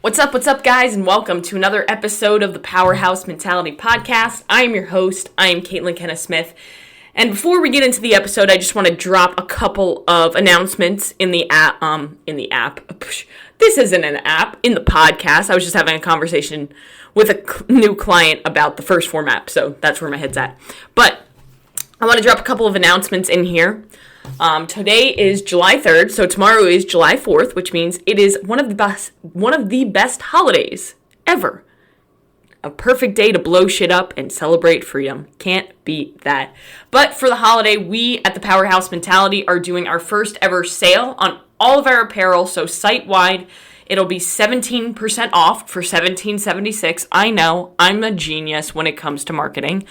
What's up, guys, and welcome to another episode of the Powerhouse Mentality podcast. I am your host. I am Caitlin Kenna-Smith. And before we get into the episode, I just want to drop a couple of announcements in the app. This isn't an app, in the podcast. I was just having a conversation with a new client about the first format, so that's where my head's at. But I want to drop a couple of announcements in here. Today is July 3rd, so tomorrow is July 4th, which means it is one of the best holidays ever. A perfect day to blow shit up and celebrate freedom. Can't beat that. But for the holiday, we at the Powerhouse Mentality are doing our first ever sale on all of our apparel, so site-wide. It'll be 17% off for $17.76. I know, I'm a genius when it comes to marketing.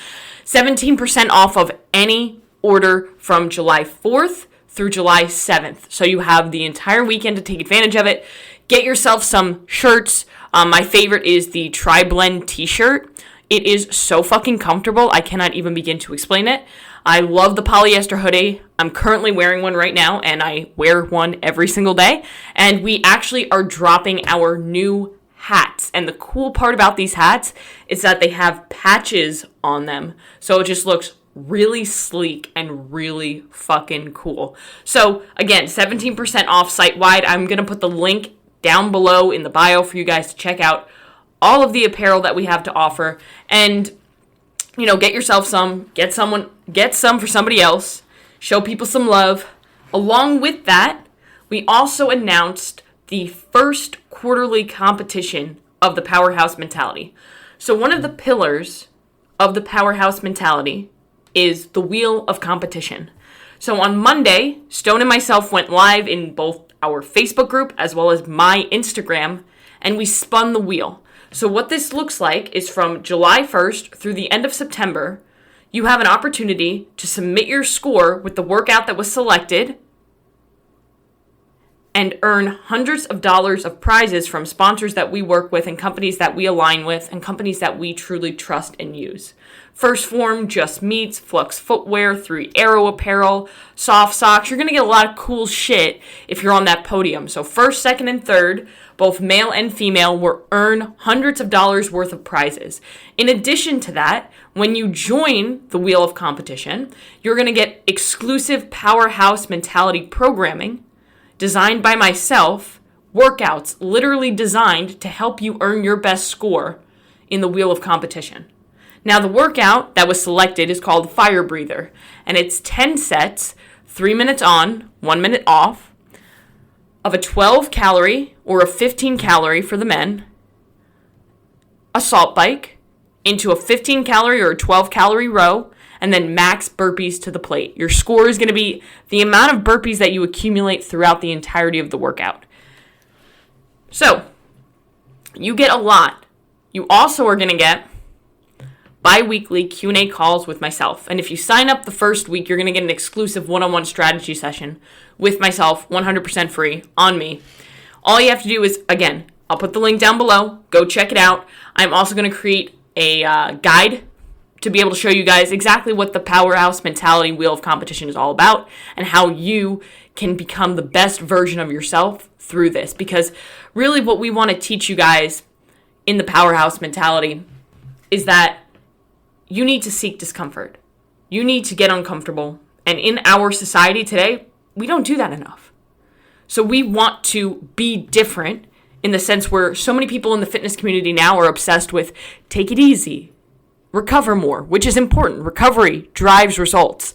17% off of any order from July 4th through July 7th. So you have the entire weekend to take advantage of it. Get yourself some shirts. My favorite is the Tri-Blend t-shirt. It is so fucking comfortable. I cannot even begin to explain it. I love the polyester hoodie. I'm currently wearing one right now, and I wear one every single day. And we actually are dropping our new hats. And the cool part about these hats is that they have patches on them. So it just looks really sleek and really fucking cool. So again, 17% off site-wide. I'm going to put the link down below in the bio for you guys to check out all of the apparel that we have to offer. And, get yourself some, get some for somebody else, show people some love. Along with that, we also announced the first quarterly competition of the Powerhouse Mentality. So one of the pillars of the Powerhouse Mentality is the Wheel of Competition. So on Monday, Stone and myself went live in both our Facebook group as well as my Instagram, and we spun the wheel. So what this looks like is from July 1st through the end of September, you have an opportunity to submit your score with the workout that was selected and earn hundreds of dollars of prizes from sponsors that we work with and companies that we align with and companies that we truly trust and use. First Form, Just Meats, Flux Footwear, 3 Arrow Apparel, Soft Socks. You're going to get a lot of cool shit if you're on that podium. So first, second, and third, both male and female, will earn hundreds of dollars worth of prizes. In addition to that, when you join the Wheel of Competition, you're going to get exclusive Powerhouse Mentality programming designed by myself, workouts literally designed to help you earn your best score in the Wheel of Competition. Now, the workout that was selected is called Fire Breather, and it's 10 sets, 3 minutes on, 1 minute off, of a 12-calorie or a 15-calorie for the men, assault bike, into a 15-calorie or a 12-calorie row, and then max burpees to the plate. Your score is going to be the amount of burpees that you accumulate throughout the entirety of the workout. So, you get a lot. You also are going to get bi-weekly Q&A calls with myself. And if you sign up the first week, you're going to get an exclusive one-on-one strategy session with myself, 100% free, on me. All you have to do is, again, I'll put the link down below. Go check it out. I'm also going to create a guide to be able to show you guys exactly what the Powerhouse Mentality Wheel of Competition is all about and how you can become the best version of yourself through this. Because really what we want to teach you guys in the Powerhouse Mentality is that you need to seek discomfort. You need to get uncomfortable. And in our society today, we don't do that enough. So we want to be different in the sense where so many people in the fitness community now are obsessed with take it easy, recover more, which is important. Recovery drives results.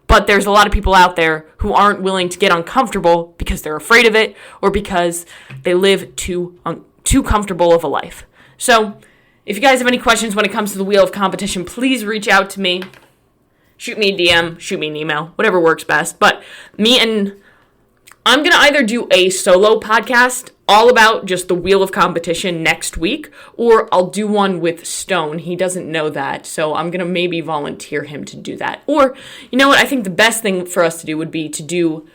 But there's a lot of people out there who aren't willing to get uncomfortable because they're afraid of it or because they live too comfortable of a life. So if you guys have any questions when it comes to the Wheel of Competition, please reach out to me. Shoot me a DM, shoot me an email, whatever works best. But I'm going to either do a solo podcast all about just the Wheel of Competition next week, or I'll do one with Stone. He doesn't know that, so I'm going to maybe volunteer him to do that. Or, you know what, I think the best thing for us to do would be to do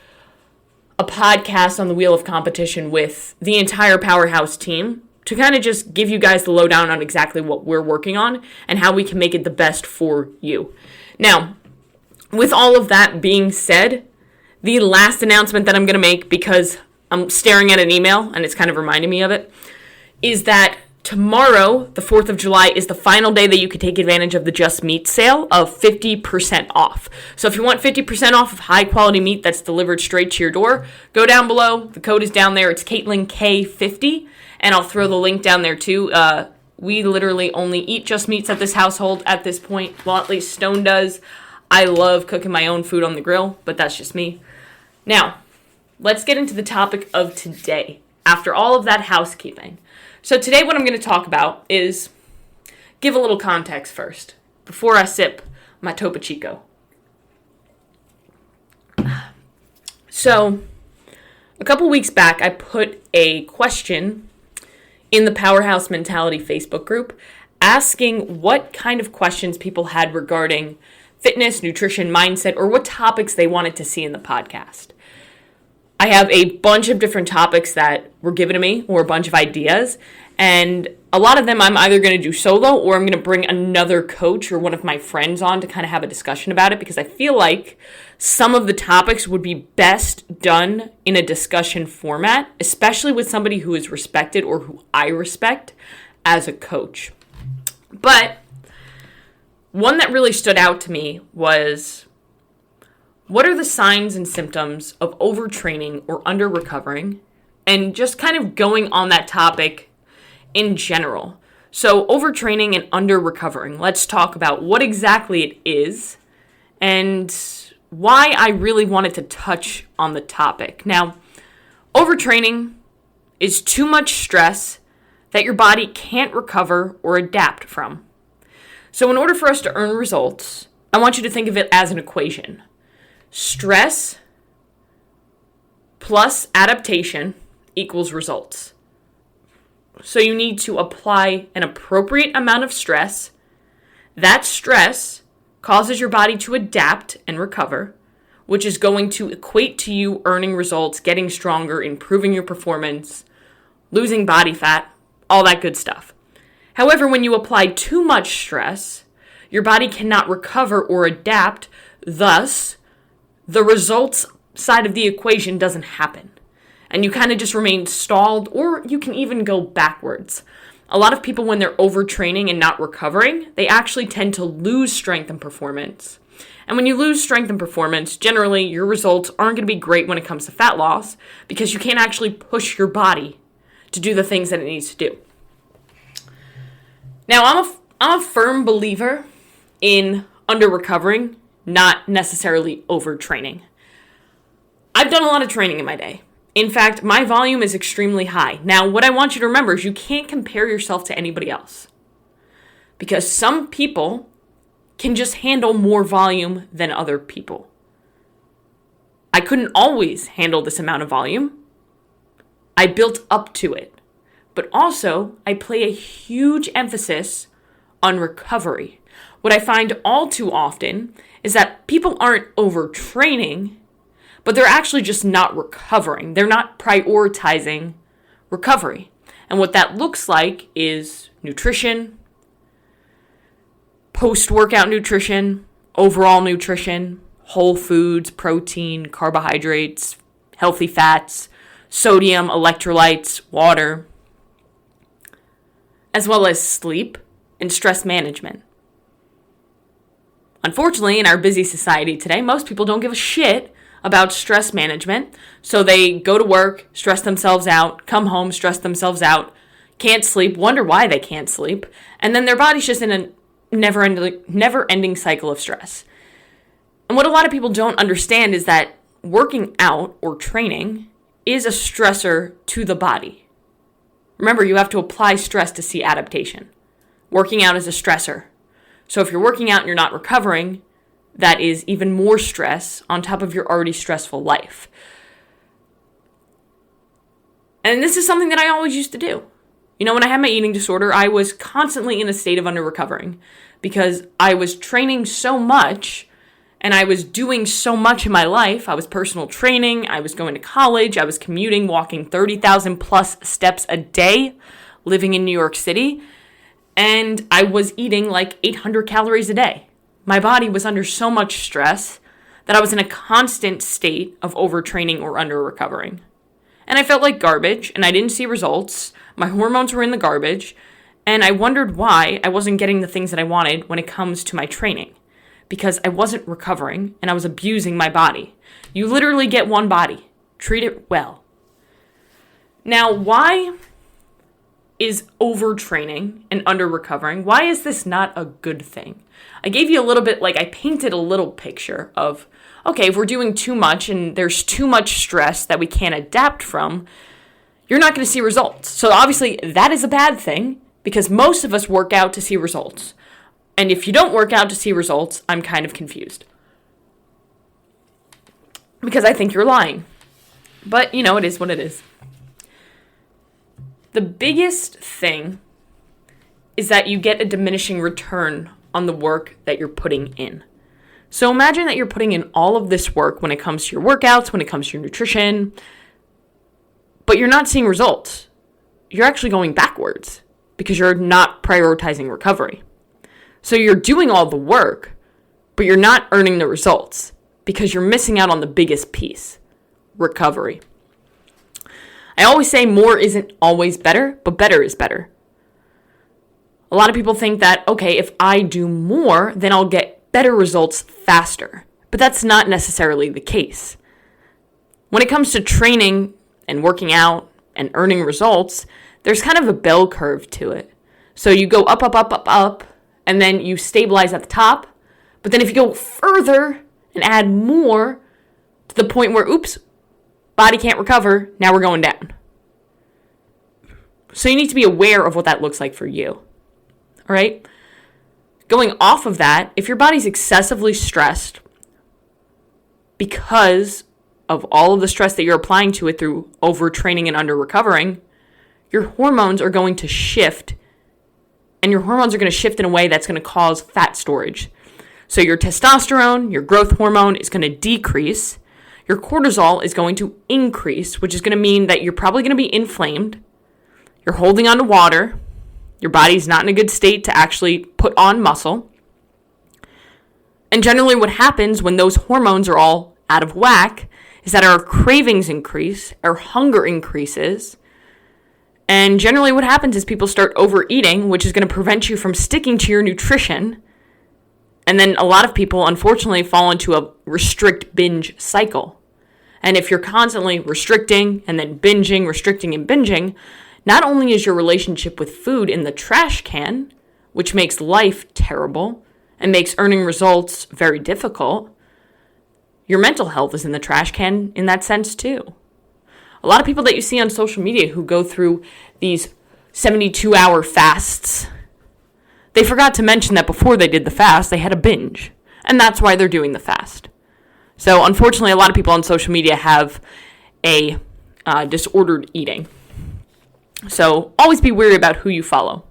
a podcast on the Wheel of Competition with the entire Powerhouse team to kind of just give you guys the lowdown on exactly what we're working on and how we can make it the best for you. Now, with all of that being said, the last announcement that I'm going to make, because I'm staring at an email and it's kind of reminding me of it, is that tomorrow, the 4th of July, is the final day that you can take advantage of the Just Meat sale of 50% off. So if you want 50% off of high quality meat that's delivered straight to your door, go down below. The code is down there. It's Caitlin K50, and I'll throw the link down there too. We literally only eat Just Meats at this household at this point. Well, at least Stone does. I love cooking my own food on the grill, but that's just me. Now, let's get into the topic of today, after all of that housekeeping. So today what I'm going to talk about is give a little context first, before I sip my Topo Chico. So, a couple weeks back, I put a question in the Powerhouse Mentality Facebook group asking what kind of questions people had regarding fitness, nutrition, mindset, or what topics they wanted to see in the podcast. I have a bunch of different topics that were given to me, or a bunch of ideas, and a lot of them I'm either going to do solo or I'm going to bring another coach or one of my friends on to kind of have a discussion about it, because I feel like some of the topics would be best done in a discussion format, especially with somebody who is respected or who I respect as a coach. But one that really stood out to me was, what are the signs and symptoms of overtraining or under-recovering? And just kind of going on that topic in general. So overtraining and under-recovering. Let's talk about what exactly it is and why I really wanted to touch on the topic. Now, overtraining is too much stress that your body can't recover or adapt from. So in order for us to earn results, I want you to think of it as an equation. Stress plus adaptation equals results. So you need to apply an appropriate amount of stress. That stress causes your body to adapt and recover, which is going to equate to you earning results, getting stronger, improving your performance, losing body fat, all that good stuff. However, when you apply too much stress, your body cannot recover or adapt, thus the results side of the equation doesn't happen. And you kind of just remain stalled, or you can even go backwards. A lot of people, when they're overtraining and not recovering, they actually tend to lose strength and performance. And when you lose strength and performance, generally your results aren't going to be great when it comes to fat loss, because you can't actually push your body to do the things that it needs to do. Now, I'm a firm believer in under-recovering, not necessarily overtraining. I've done a lot of training in my day. In fact, my volume is extremely high. Now, what I want you to remember is you can't compare yourself to anybody else, because some people can just handle more volume than other people. I couldn't always handle this amount of volume. I built up to it. But also, I play a huge emphasis on recovery. What I find all too often is that people aren't overtraining, but they're actually just not recovering. They're not prioritizing recovery. And what that looks like is nutrition, post-workout nutrition, overall nutrition, whole foods, protein, carbohydrates, healthy fats, sodium, electrolytes, water, as well as sleep and stress management. Unfortunately, in our busy society today, most people don't give a shit about stress management. So they go to work, stress themselves out, come home, stress themselves out, can't sleep, wonder why they can't sleep, and then their body's just in a never-ending cycle of stress. And what a lot of people don't understand is that working out or training is a stressor to the body. Remember, you have to apply stress to see adaptation. Working out is a stressor. So if you're working out and you're not recovering, that is even more stress on top of your already stressful life. And this is something that I always used to do. You know, when I had my eating disorder, I was constantly in a state of under-recovering because I was training so much and I was doing so much in my life. I was personal training, I was going to college, I was commuting, walking 30,000 plus steps a day, living in New York City, and I was eating like 800 calories a day. My body was under so much stress that I was in a constant state of overtraining or under-recovering. And I felt like garbage, and I didn't see results. My hormones were in the garbage, and I wondered why I wasn't getting the things that I wanted when it comes to my training. Because I wasn't recovering, and I was abusing my body. You literally get one body. Treat it well. Now, why is overtraining and under-recovering, why is this not a good thing? I gave you a little bit, I painted a little picture of, okay, if we're doing too much and there's too much stress that we can't adapt from, you're not going to see results. So obviously that is a bad thing because most of us work out to see results. And if you don't work out to see results, I'm kind of confused. Because I think you're lying. But, it is what it is. The biggest thing is that you get a diminishing return on the work that you're putting in. So imagine that you're putting in all of this work when it comes to your workouts, when it comes to your nutrition, but you're not seeing results. You're actually going backwards because you're not prioritizing recovery. So you're doing all the work, but you're not earning the results because you're missing out on the biggest piece, recovery. I always say more isn't always better, but better is better. A lot of people think that, okay, if I do more, then I'll get better results faster. But that's not necessarily the case. When it comes to training and working out and earning results, there's kind of a bell curve to it. So you go up, up, up, up, up, and then you stabilize at the top. But then if you go further and add more to the point where, oops, body can't recover, now we're going down. So you need to be aware of what that looks like for you. All right? Going off of that, if your body's excessively stressed because of all of the stress that you're applying to it through overtraining and under-recovering, your hormones are going to shift, and your hormones are going to shift in a way that's going to cause fat storage. So your testosterone, your growth hormone, is going to decrease. Your cortisol is going to increase, which is going to mean that you're probably going to be inflamed. You're holding on to water. Your body's not in a good state to actually put on muscle. And generally what happens when those hormones are all out of whack is that our cravings increase, our hunger increases. And generally what happens is people start overeating, which is going to prevent you from sticking to your nutrition. And then a lot of people, unfortunately, fall into a restrict binge cycle. And if you're constantly restricting and then binging, restricting and binging, not only is your relationship with food in the trash can, which makes life terrible and makes earning results very difficult, your mental health is in the trash can in that sense too. A lot of people that you see on social media who go through these 72-hour fasts, they forgot to mention that before they did the fast, they had a binge. And that's why they're doing the fast. So unfortunately, a lot of people on social media have a disordered eating. So always be wary about who you follow.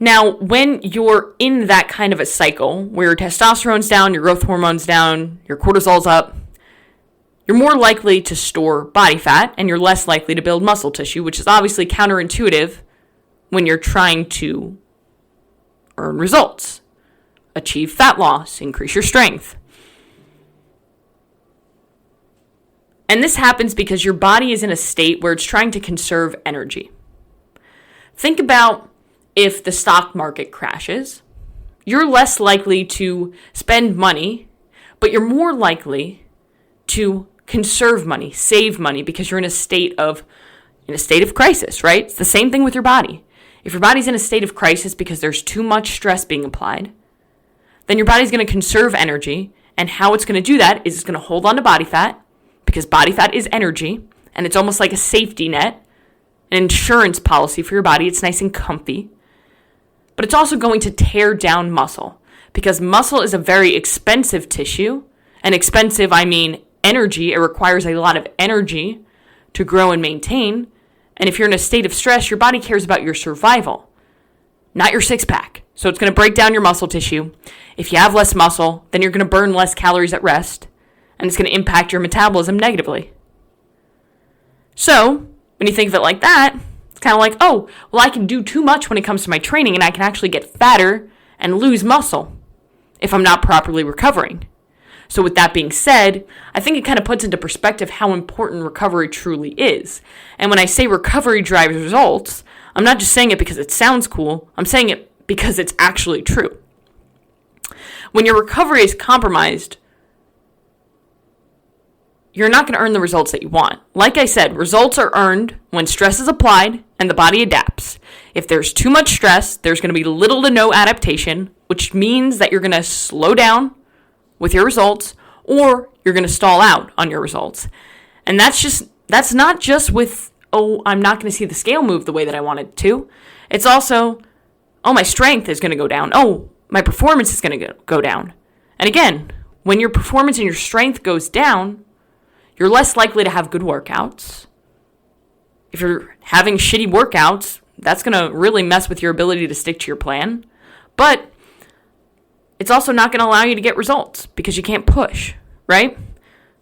Now, when you're in that kind of a cycle where your testosterone's down, your growth hormone's down, your cortisol's up, you're more likely to store body fat and you're less likely to build muscle tissue, which is obviously counterintuitive when you're trying to earn results, achieve fat loss, increase your strength. And this happens because your body is in a state where it's trying to conserve energy. Think about if the stock market crashes, you're less likely to spend money, but you're more likely to conserve money, save money, because you're in a state of crisis, right? It's the same thing with your body. If your body's in a state of crisis because there's too much stress being applied, then your body's going to conserve energy. And how it's going to do that is it's going to hold on to body fat because body fat is energy. And it's almost like a safety net, an insurance policy for your body. It's nice and comfy. But it's also going to tear down muscle because muscle is a very expensive tissue. And expensive, I mean energy. It requires a lot of energy to grow and maintain. And if you're in a state of stress, your body cares about your survival, not your six-pack. So it's going to break down your muscle tissue. If you have less muscle, then you're going to burn less calories at rest, and it's going to impact your metabolism negatively. So when you think of it like that, it's kind of like, oh, well, I can do too much when it comes to my training, and I can actually get fatter and lose muscle if I'm not properly recovering. So with that being said, I think it kind of puts into perspective how important recovery truly is. And when I say recovery drives results, I'm not just saying it because it sounds cool. I'm saying it because it's actually true. When your recovery is compromised, you're not going to earn the results that you want. Like I said, results are earned when stress is applied and the body adapts. If there's too much stress, there's going to be little to no adaptation, which means that you're going to slow down with your results, or you're going to stall out on your results. And that's not just with, I'm not going to see the scale move the way that I want it to. It's also, my strength is going to go down. My performance is going to go down. And again, when your performance and your strength goes down, you're less likely to have good workouts. If you're having shitty workouts, that's going to really mess with your ability to stick to your plan. But it's also not going to allow you to get results because you can't push, right?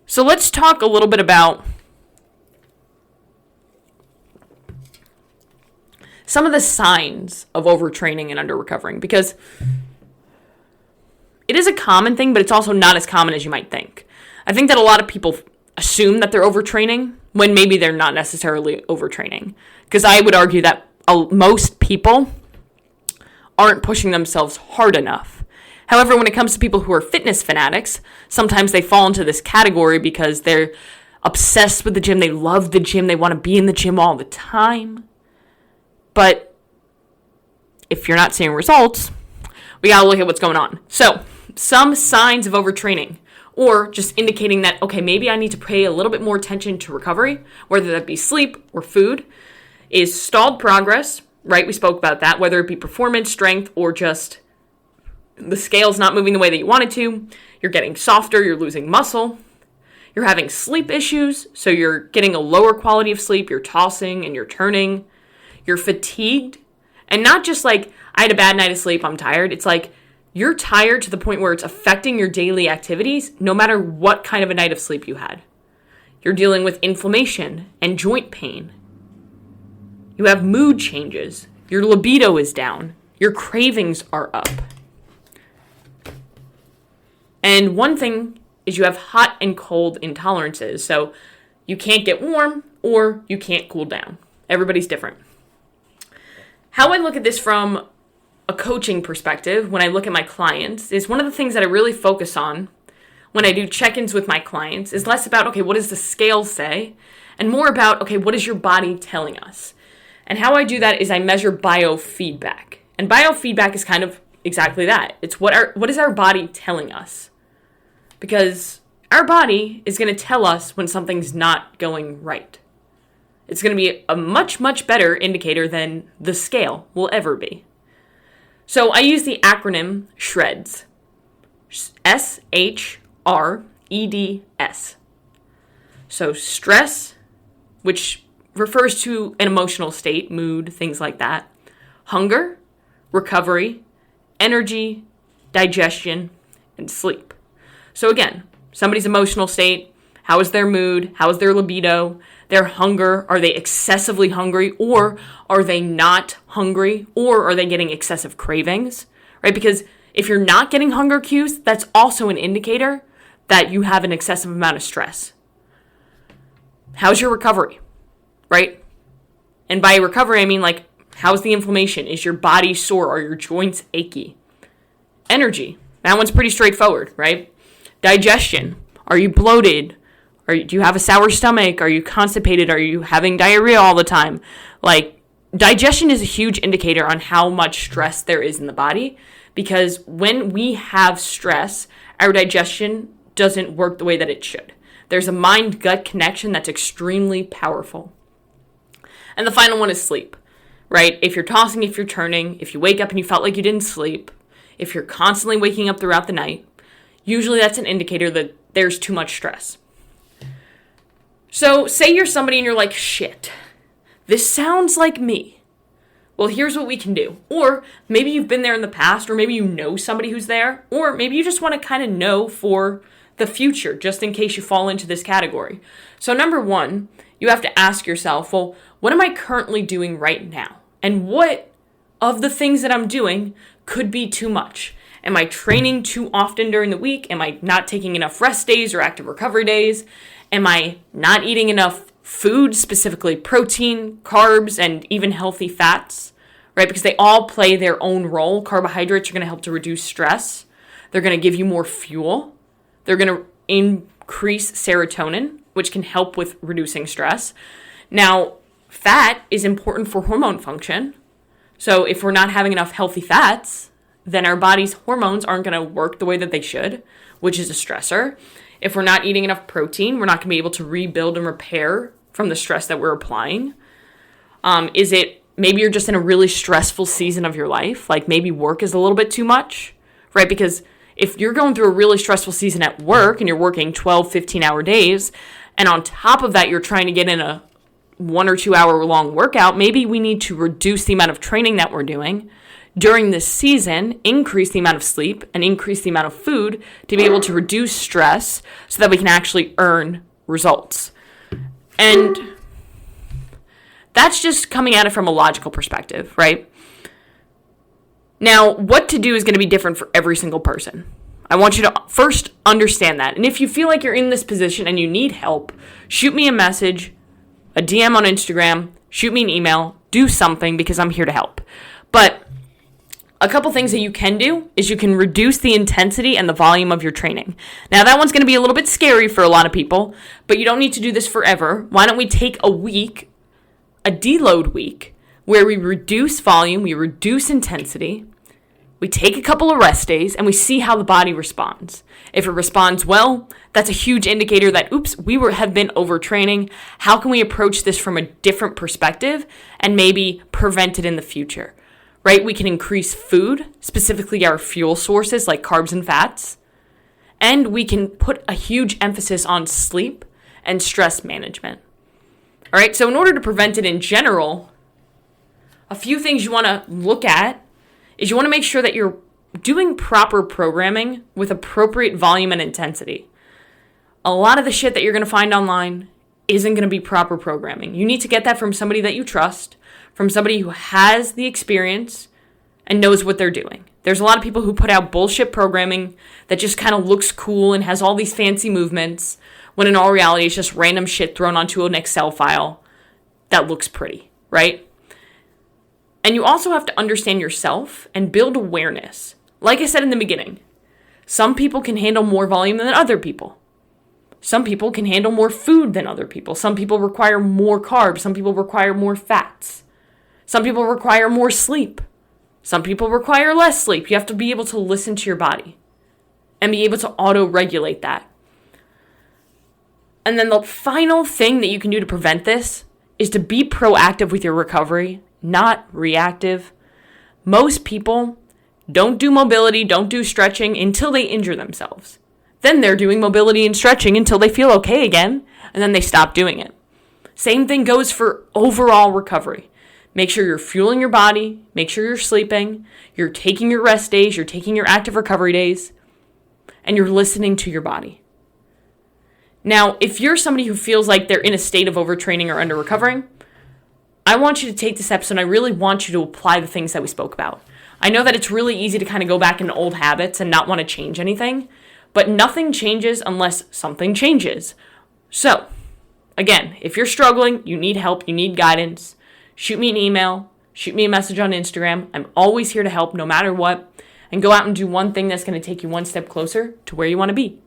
So let's talk a little bit about some of the signs of overtraining and under-recovering, because it is a common thing, but it's also not as common as you might think. I think that a lot of people assume that they're overtraining when maybe they're not necessarily overtraining, because I would argue that most people aren't pushing themselves hard enough. However, when it comes to people who are fitness fanatics, sometimes they fall into this category because they're obsessed with the gym. They love the gym. They want to be in the gym all the time. But if you're not seeing results, we got to look at what's going on. So, some signs of overtraining, or just indicating that, okay, maybe I need to pay a little bit more attention to recovery, whether that be sleep or food, is stalled progress, right? We spoke about that, whether it be performance, strength, or just the scale's not moving the way that you want it to. You're getting softer, you're losing muscle. You're having sleep issues, so you're getting a lower quality of sleep, you're tossing and you're turning. You're fatigued, and not just like, I had a bad night of sleep, I'm tired. It's like, you're tired to the point where it's affecting your daily activities, no matter what kind of a night of sleep you had. You're dealing with inflammation and joint pain. You have mood changes. Your libido is down. Your cravings are up. And one thing is you have hot and cold intolerances. So you can't get warm or you can't cool down. Everybody's different. How I look at this from a coaching perspective, when I look at my clients, is one of the things that I really focus on when I do check-ins with my clients is less about, okay, what does the scale say? And more about, okay, what is your body telling us? And how I do that is I measure biofeedback. And biofeedback is kind of exactly that. It's what is our body telling us? Because our body is going to tell us when something's not going right. It's going to be a much, much better indicator than the scale will ever be. So I use the acronym SHREDS. SHREDS. So stress, which refers to an emotional state, mood, things like that. Hunger, recovery, energy, digestion, and sleep. So again, somebody's emotional state, how is their mood, how is their libido, their hunger, are they excessively hungry, or are they not hungry, or are they getting excessive cravings, right? Because if you're not getting hunger cues, that's also an indicator that you have an excessive amount of stress. How's your recovery, right? And by recovery, I mean like, how's the inflammation? Is your body sore? Are your joints achy? Energy, that one's pretty straightforward, right? Digestion, are you bloated? Do you have a sour stomach? Are you constipated? Are you having diarrhea all the time? Like, digestion is a huge indicator on how much stress there is in the body, because when we have stress, our digestion doesn't work the way that it should. There's a mind-gut connection that's extremely powerful. And the final one is sleep, right? If you're tossing, if you're turning, if you wake up and you felt like you didn't sleep, if you're constantly waking up throughout the night, usually that's an indicator that there's too much stress. So say you're somebody and you're like, shit, this sounds like me. Well, here's what we can do. Or maybe you've been there in the past, or maybe you know somebody who's there, or maybe you just want to kind of know for the future, just in case you fall into this category. So number one, you have to ask yourself, well, what am I currently doing right now? And what of the things that I'm doing could be too much. Am I training too often during the week? Am I not taking enough rest days or active recovery days? Am I not eating enough food, specifically protein, carbs, and even healthy fats, right? Because they all play their own role. Carbohydrates are going to help to reduce stress. They're going to give you more fuel. They're going to increase serotonin, which can help with reducing stress. Now, fat is important for hormone function. So if we're not having enough healthy fats, then our body's hormones aren't going to work the way that they should, which is a stressor. If we're not eating enough protein, we're not going to be able to rebuild and repair from the stress that we're applying. Is it maybe you're just in a really stressful season of your life? Like maybe work is a little bit too much, right? Because if you're going through a really stressful season at work and you're working 12, 15-hour days, and on top of that, you're trying to get in a 1 or 2 hour long workout, maybe we need to reduce the amount of training that we're doing during this season, increase the amount of sleep, and increase the amount of food to be able to reduce stress so that we can actually earn results. And that's just coming at it from a logical perspective, right? Now, what to do is going to be different for every single person. I want you to first understand that. And if you feel like you're in this position and you need help, shoot me a message, a DM on Instagram, shoot me an email, do something because I'm here to help. But a couple things that you can do is you can reduce the intensity and the volume of your training. Now, that one's going to be a little bit scary for a lot of people, but you don't need to do this forever. Why don't we take a week, a deload week, where we reduce volume, we reduce intensity, we take a couple of rest days, and we see how the body responds. If it responds well, that's a huge indicator that, have been overtraining. How can we approach this from a different perspective and maybe prevent it in the future? Right? We can increase food, specifically our fuel sources like carbs and fats. And we can put a huge emphasis on sleep and stress management. All right, so in order to prevent it in general, a few things you want to look at is you want to make sure that you're doing proper programming with appropriate volume and intensity. A lot of the shit that you're going to find online isn't going to be proper programming. You need to get that from somebody that you trust, from somebody who has the experience and knows what they're doing. There's a lot of people who put out bullshit programming that just kind of looks cool and has all these fancy movements, when in all reality, it's just random shit thrown onto an Excel file that looks pretty, right? And you also have to understand yourself and build awareness. Like I said in the beginning, some people can handle more volume than other people. Some people can handle more food than other people. Some people require more carbs. Some people require more fats. Some people require more sleep. Some people require less sleep. You have to be able to listen to your body and be able to auto-regulate that. And then the final thing that you can do to prevent this is to be proactive with your recovery, not reactive. Most people don't do mobility, don't do stretching until they injure themselves. Then they're doing mobility and stretching until they feel okay again, and then they stop doing it. Same thing goes for overall recovery. Make sure you're fueling your body, make sure you're sleeping, you're taking your rest days, you're taking your active recovery days, and you're listening to your body. Now, if you're somebody who feels like they're in a state of overtraining or under recovering, I want you to take this episode and I really want you to apply the things that we spoke about. I know that it's really easy to kind of go back into old habits and not want to change anything, but nothing changes unless something changes. So, again, if you're struggling, you need help, you need guidance, shoot me an email, shoot me a message on Instagram. I'm always here to help no matter what. And go out and do one thing that's going to take you one step closer to where you want to be.